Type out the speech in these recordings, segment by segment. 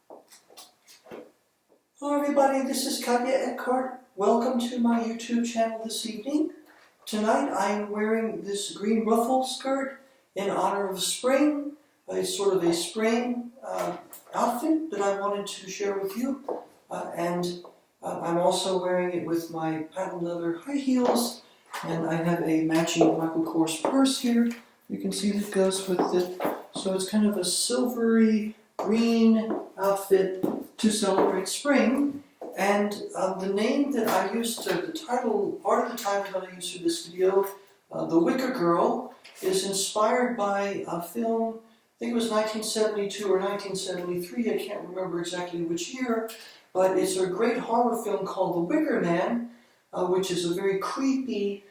Hello everybody, this is Katje. Welcome to my YouTube channel this evening. Tonight I am wearing this green ruffle skirt in honor of spring. It's sort of a spring outfit that I wanted to share with you. I'm also wearing it with my patent leather high heels, and I have a matching Michael Kors purse here. You can see that goes with it. So it's kind of a silvery green outfit to celebrate spring. And the name that I used the title, part of the title that I used for this video, The Wicker Girl, is inspired by a film, I think it was 1972 or 1973, I can't remember exactly which year, but it's a great horror film called The Wicker Man, which is a very creepy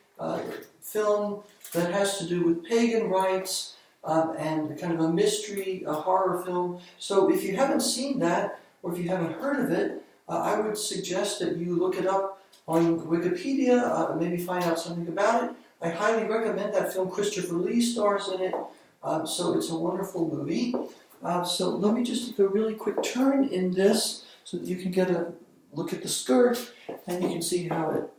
film that has to do with pagan rites and kind of a mystery, a horror film. So if you haven't seen that, or if you haven't heard of it, I would suggest that you look it up on Wikipedia, maybe find out something about it. I highly recommend that film. Christopher Lee stars in it, so it's a wonderful movie. So let me just take a really quick turn in this so that you can get a look at the skirt, and you can see how it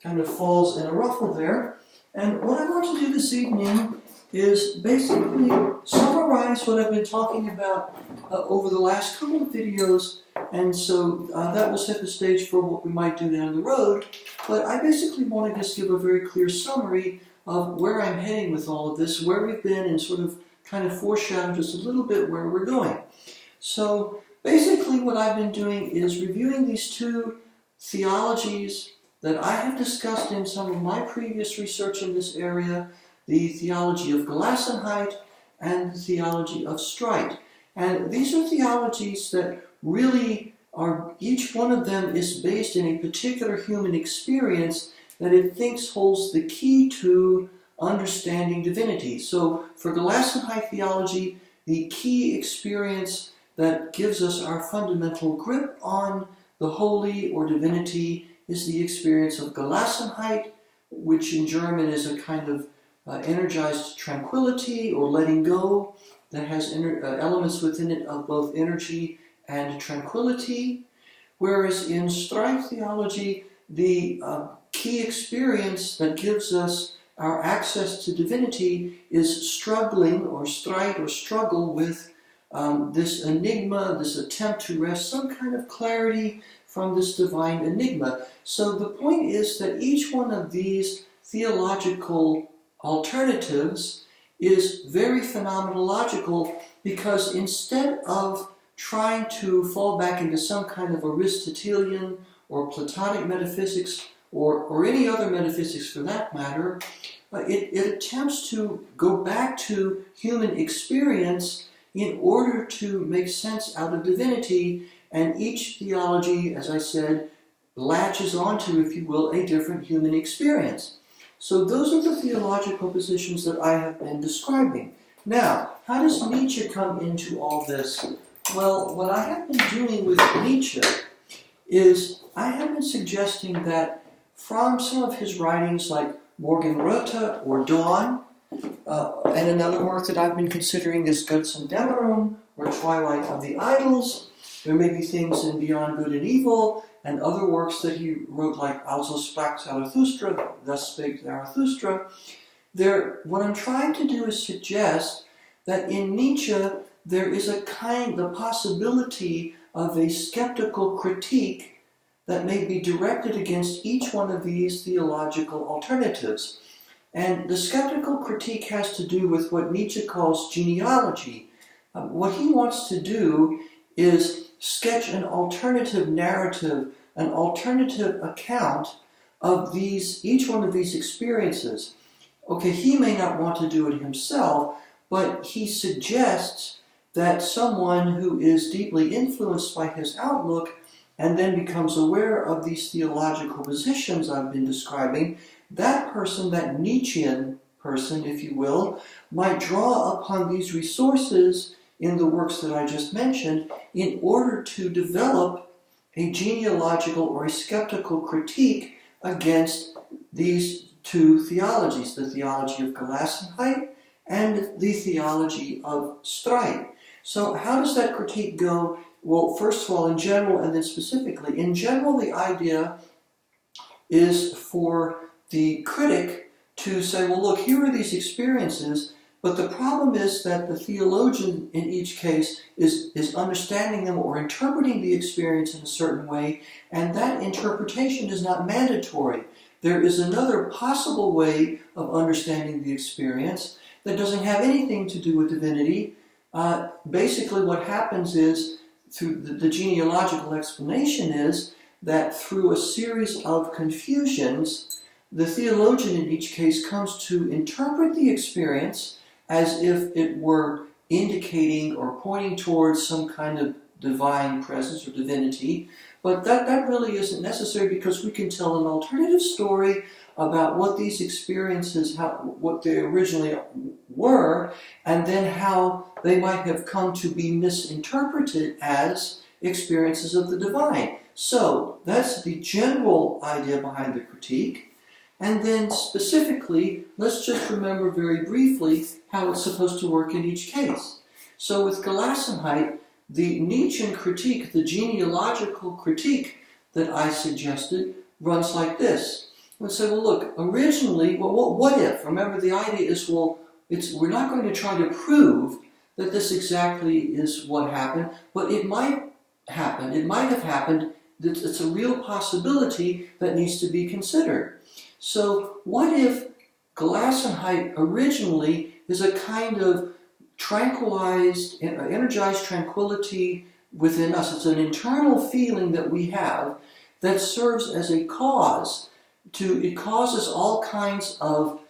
kind of falls in a ruffle there. And what I want to do this evening is basically summarize what I've been talking about over the last couple of videos, and so that will set the stage for what we might do down the road. But I basically want to just give a very clear summary of where I'm heading with all of this, where we've been, and sort of kind of foreshadow just a little bit where we're going. So basically what I've been doing is reviewing these two theologies that I have discussed in some of my previous research in this area, the theology of Gelassenheit and the theology of Streit. And these are theologies that really are, each one of them is based in a particular human experience that it thinks holds the key to understanding divinity. So for Gelassenheit theology, the key experience that gives us our fundamental grip on the holy or divinity is the experience of Gelassenheit, which in German is a kind of energized tranquility or letting go that has elements within it of both energy and tranquility. Whereas in Streit theology, the key experience that gives us our access to divinity is struggling or Streit or struggle with this enigma, this attempt to wrest some kind of clarity from this divine enigma. So the point is that each one of these theological alternatives is very phenomenological, because instead of trying to fall back into some kind of Aristotelian or Platonic metaphysics or any other metaphysics for that matter, it attempts to go back to human experience in order to make sense out of divinity, and each theology, as I said, latches onto, if you will, a different human experience. So those are the theological positions that I have been describing. Now, how does Nietzsche come into all this? Well, what I have been doing with Nietzsche is I have been suggesting that from some of his writings like Morgenröte or Dawn, and another work that I've been considering is Götterdämmerung or Twilight of the Idols. There may be things in Beyond Good and Evil, and other works that he wrote like Also sprach Zarathustra, Thus Spake Zarathustra. What I'm trying to do is suggest that in Nietzsche there is the possibility of a skeptical critique that may be directed against each one of these theological alternatives. And the skeptical critique has to do with what Nietzsche calls genealogy. What he wants to do is sketch an alternative narrative, an alternative account of each one of these experiences. Okay, he may not want to do it himself, but he suggests that someone who is deeply influenced by his outlook and then becomes aware of these theological positions I've been describing, that person, that Nietzschean person, if you will, might draw upon these resources in the works that I just mentioned in order to develop a genealogical or a skeptical critique against these two theologies, the theology of Gelassenheit and the theology of Streit. So how does that critique go? well, first of all, in general and then specifically, in general, the idea is for the critic to say, well, look, here are these experiences, but the problem is that the theologian in each case is understanding them or interpreting the experience in a certain way, and that interpretation is not mandatory. There is another possible way of understanding the experience that doesn't have anything to do with divinity. Basically what happens is, through the genealogical explanation is, that through a series of confusions, the theologian in each case comes to interpret the experience as if it were indicating or pointing towards some kind of divine presence or divinity. But that really isn't necessary, because we can tell an alternative story about what these experiences, what they originally were, and then how they might have come to be misinterpreted as experiences of the divine. So that's the general idea behind the critique. And then specifically, let's just remember very briefly how it's supposed to work in each case. So with Gelassenheit, the Nietzschean critique, the genealogical critique that I suggested, runs like this. We'll say, well, look, originally, well, what if? Remember, the idea is, well, we're not going to try to prove that this exactly is what happened, but it might happen. It might have happened. It's a real possibility that needs to be considered. So what if Gelassenheit originally is a kind of tranquilized, energized tranquility within us? It's an internal feeling that we have that serves as a cause. It causes all kinds of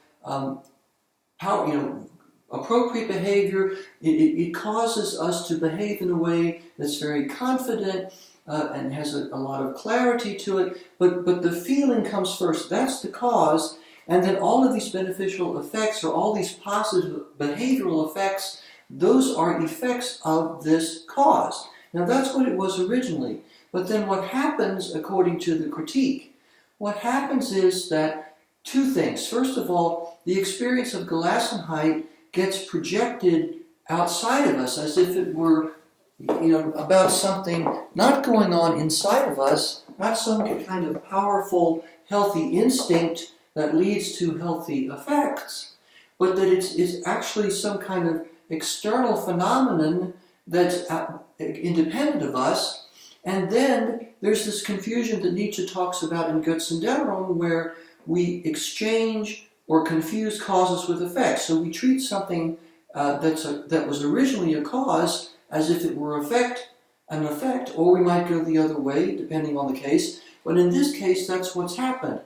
appropriate behavior. It causes us to behave in a way that's very confident and has a lot of clarity to it. But the feeling comes first. That's the cause. And then all of these beneficial effects, or all these positive behavioral effects, those are effects of this cause. Now that's what it was originally. But then what happens, according to the critique, what happens is that two things. First of all, the experience of Gelassenheit gets projected outside of us as if it were, about something not going on inside of us, not some kind of powerful, healthy instinct that leads to healthy effects, but that it's actually some kind of external phenomenon that's independent of us. And then there's this confusion that Nietzsche talks about in Götzenderung, where we exchange or confuse causes with effects. So we treat something that was originally a cause as if it were an effect, or we might go the other way, depending on the case. But in this case, that's what's happened.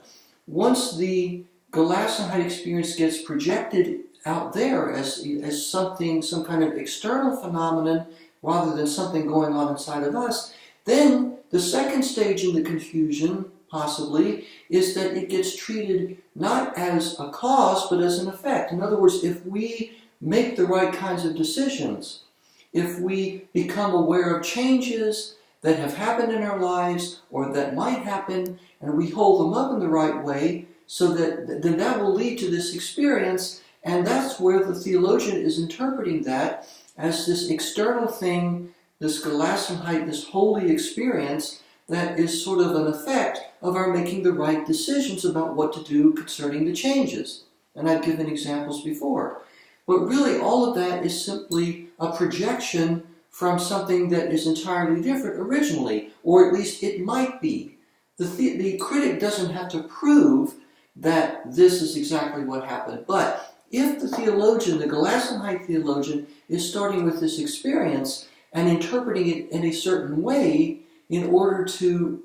Once the Gelassenheit experience gets projected out there as something, some kind of external phenomenon, rather than something going on inside of us, then the second stage in the confusion, possibly, is that it gets treated not as a cause, but as an effect. In other words, if we make the right kinds of decisions, if we become aware of changes that have happened in our lives or that might happen, and we hold them up in the right way, so then that will lead to this experience, and that's where the theologian is interpreting that as this external thing, this Gelassenheit, this holy experience that is sort of an effect of our making the right decisions about what to do concerning the changes. And I've given examples before. But really all of that is simply a projection from something that is entirely different originally, or at least it might be. The critic doesn't have to prove that this is exactly what happened. But if the theologian, the Gelassenheit theologian, is starting with this experience and interpreting it in a certain way in order to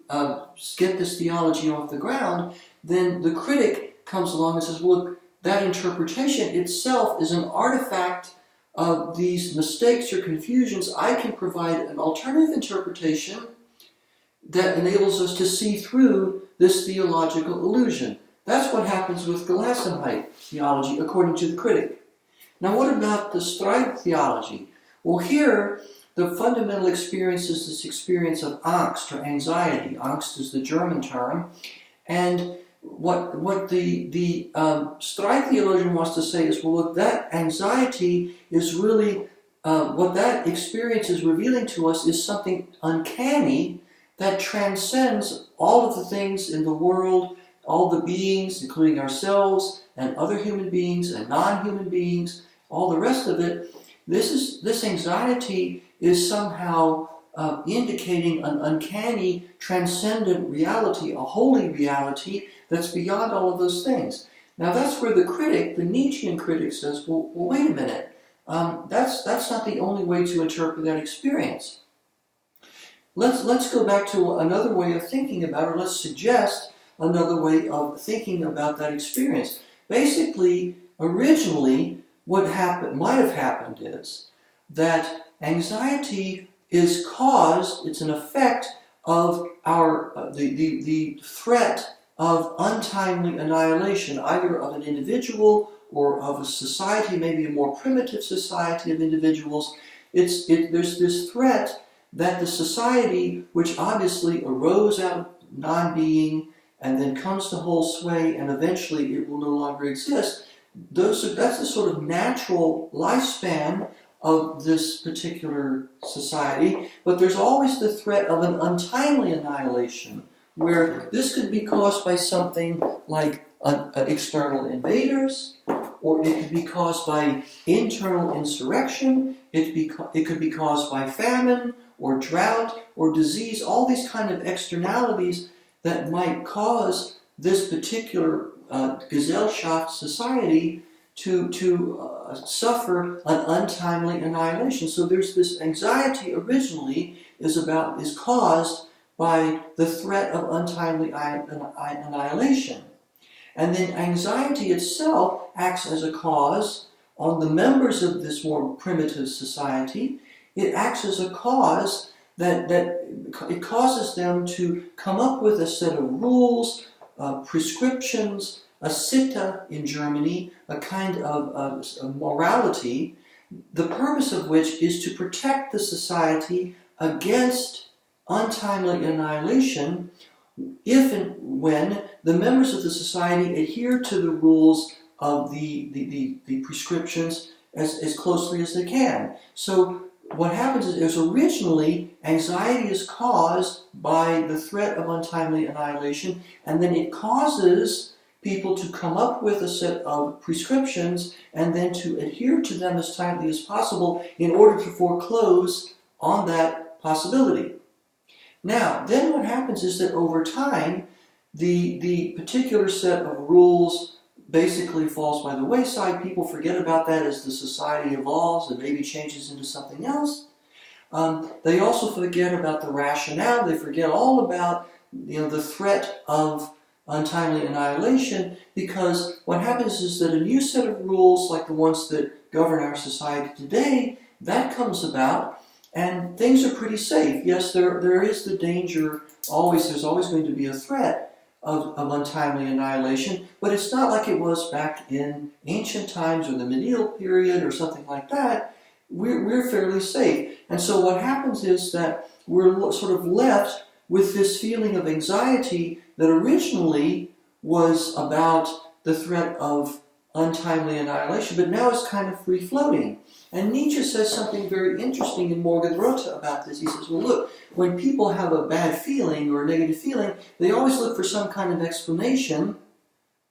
get this theology off the ground, then the critic comes along and says, well, look, that interpretation itself is an artifact of these mistakes or confusions. I can provide an alternative interpretation that enables us to see through this theological illusion. That's what happens with Gelassenheit theology, according to the critic. Now, what about the Streit theology? Well, here, the fundamental experience is this experience of Angst, or anxiety. Angst is the German term. And what the Streit theologian wants to say is, well, look, that anxiety is really what that experience is revealing to us is something uncanny that transcends all of the things in the world, all the beings, including ourselves and other human beings and non-human beings, all the rest of it. This anxiety is somehow indicating an uncanny, transcendent reality, a holy reality that's beyond all of those things. Now that's where the critic, the Nietzschean critic, says, well wait a minute, that's not the only way to interpret that experience. Let's go back to another way of thinking about it, or let's suggest another way of thinking about that experience. Basically, originally, what might have happened is that anxiety is caused, it's an effect of the threat of untimely annihilation, either of an individual or of a society, maybe a more primitive society of individuals. There's this threat that the society, which obviously arose out of non-being and then comes to hold sway and eventually it will no longer exist, that's the sort of natural lifespan of this particular society. But there's always the threat of an untimely annihilation, where this could be caused by something like external invaders, or it could be caused by internal insurrection, it could be caused by famine, or drought, or disease, all these kind of externalities that might cause this particular Gesellschaft society to suffer an untimely annihilation. So there's this anxiety originally is caused by the threat of untimely annihilation. And then anxiety itself acts as a cause on the members of this more primitive society. It acts as a cause that it causes them to come up with a set of rules, prescriptions, a Sitte in Germany, a kind of morality, the purpose of which is to protect the society against untimely annihilation if and when the members of the society adhere to the rules of the prescriptions as closely as they can. So what happens is originally anxiety is caused by the threat of untimely annihilation, and then it causes people to come up with a set of prescriptions and then to adhere to them as tightly as possible in order to foreclose on that possibility. Now, then what happens is that over time, the particular set of rules basically falls by the wayside. People forget about that as the society evolves and maybe changes into something else. They also forget about the rationale. They forget all about the threat of untimely annihilation, because what happens is that a new set of rules, like the ones that govern our society today, that comes about, and things are pretty safe. Yes, there is the danger, there's always going to be a threat of untimely annihilation, but it's not like it was back in ancient times or the medieval period or something like that. We're fairly safe. And so what happens is that we're sort of left with this feeling of anxiety that originally was about the threat of untimely annihilation, but now it's kind of free-floating. And Nietzsche says something very interesting in Morgenröte about this. He says, well, look, when people have a bad feeling or a negative feeling, they always look for some kind of explanation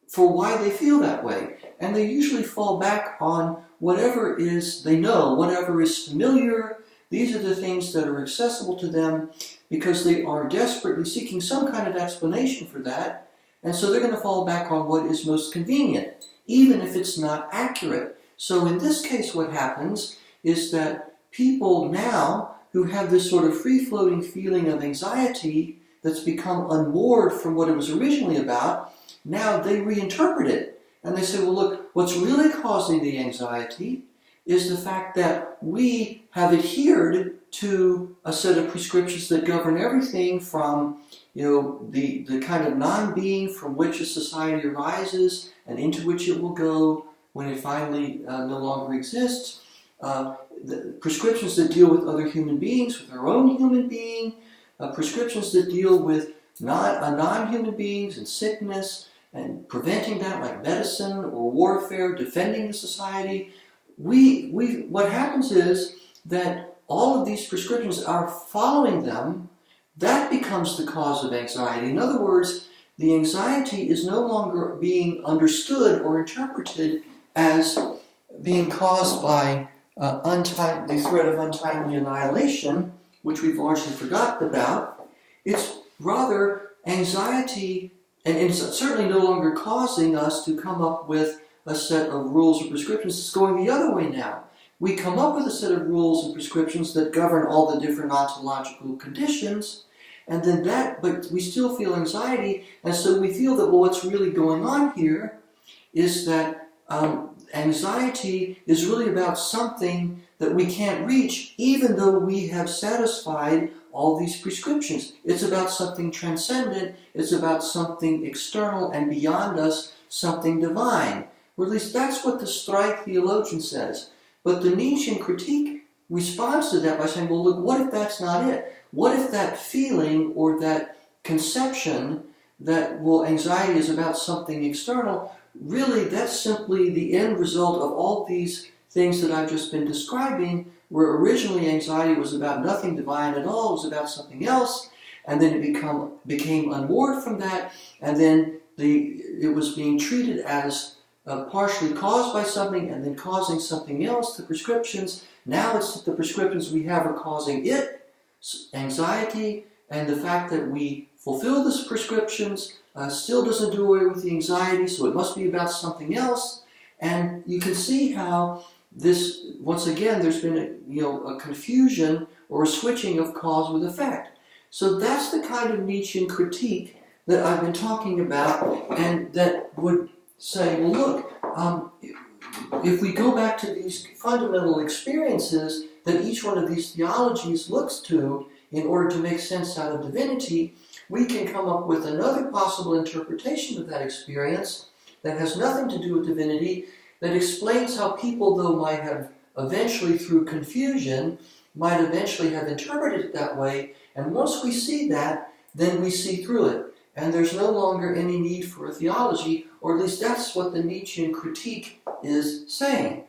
for why they feel that way. And they usually fall back on whatever is they know, whatever is familiar. These are the things that are accessible to them because they are desperately seeking some kind of explanation for that. And so they're going to fall back on what is most convenient, even if it's not accurate. So in this case, what happens is that people now who have this sort of free-floating feeling of anxiety that's become unmoored from what it was originally about, now they reinterpret it. And they say, well, look, what's really causing the anxiety is the fact that we have adhered to a set of prescriptions that govern everything from, the kind of non-being from which a society arises and into which it will go when it finally no longer exists. The prescriptions that deal with other human beings, with our own human being, prescriptions that deal with non-human beings and sickness and preventing that, like medicine or warfare, defending the society, what happens is that all of these prescriptions are following them. That becomes the cause of anxiety. In other words, the anxiety is no longer being understood or interpreted as being caused by the threat of untimely annihilation, which we've largely forgotten about. It's rather anxiety, and it's certainly no longer causing us to come up with a set of rules or prescriptions. It's going the other way now. We come up with a set of rules and prescriptions that govern all the different ontological conditions, and then but we still feel anxiety, and so we feel that, well, what's really going on here is that anxiety is really about something that we can't reach, even though we have satisfied all these prescriptions. It's about something transcendent, it's about something external and beyond us, something divine. Or at least that's what the Strike theologian says. But the Nietzschean critique responds to that by saying, well, look, what if that's not it? What if that feeling or that conception that, well, anxiety is about something external, really that's simply the end result of all these things that I've just been describing, where originally anxiety was about nothing divine at all, it was about something else, and then it became unmoored from that, and then it was being treated as partially caused by something and then causing something else, the prescriptions. Now it's that the prescriptions we have are causing it, anxiety, and the fact that we fulfill these prescriptions still doesn't do away with the anxiety, so it must be about something else. And you can see how this, once again, there's been a confusion or a switching of cause with effect. So that's the kind of Nietzschean critique that I've been talking about, and that would say, well, look, if we go back to these fundamental experiences that each one of these theologies looks to in order to make sense out of divinity, we can come up with another possible interpretation of that experience that has nothing to do with divinity, that explains how people, though might have eventually, through confusion, might eventually have interpreted it that way. And once we see that, then we see through it. And there's no longer any need for a theology, or at least that's what the Nietzschean critique is saying.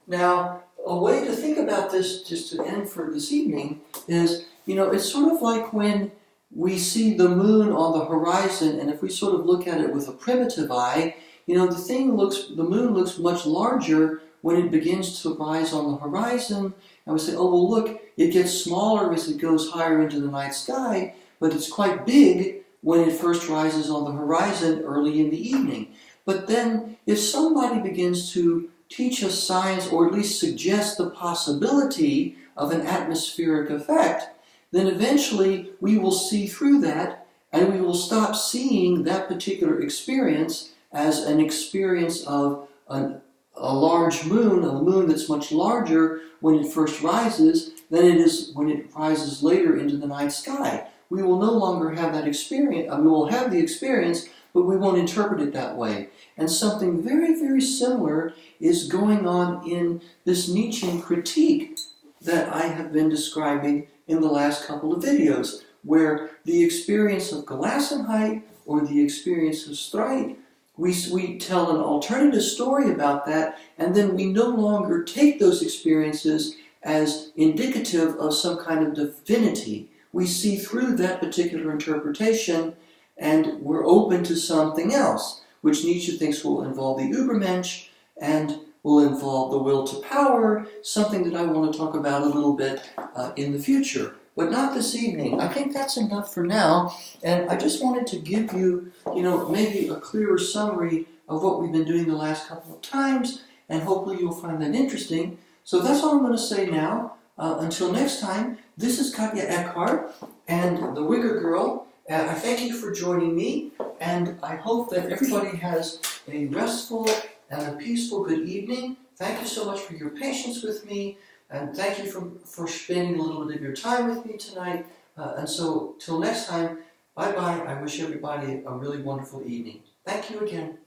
Now, a way to think about this, just to end for this evening, is, it's sort of like when we see the moon on the horizon, and if we sort of look at it with a primitive eye, the moon looks much larger when it begins to rise on the horizon, and we say, oh, well, look, it gets smaller as it goes higher into the night sky, but it's quite big when it first rises on the horizon early in the evening. But then, if somebody begins to teach us science, or at least suggest the possibility of an atmospheric effect, then eventually we will see through that, and we will stop seeing that particular experience as an experience of a large moon, a moon that's much larger when it first rises than it is when it rises later into the night sky. We will no longer have that experience. We will have the experience, but we won't interpret it that way. And something very, very similar is going on in this Nietzschean critique that I have been describing in the last couple of videos, where the experience of Gelassenheit or the experience of Streit, we tell an alternative story about that, and then we no longer take those experiences as indicative of some kind of divinity. We see through that particular interpretation, and we're open to something else, which Nietzsche thinks will involve the Übermensch and will involve the will to power, something that I want to talk about a little bit in the future. But not this evening. I think that's enough for now, and I just wanted to give you, maybe a clearer summary of what we've been doing the last couple of times, and hopefully you'll find that interesting. So that's all I'm going to say now. Until next time, this is Katje Eckhart and the Wicker Girl. I thank you for joining me, and I hope that everybody has a restful and a peaceful good evening. Thank you so much for your patience with me, and thank you for spending a little bit of your time with me tonight. And so, till next time, bye-bye. I wish everybody a really wonderful evening. Thank you again.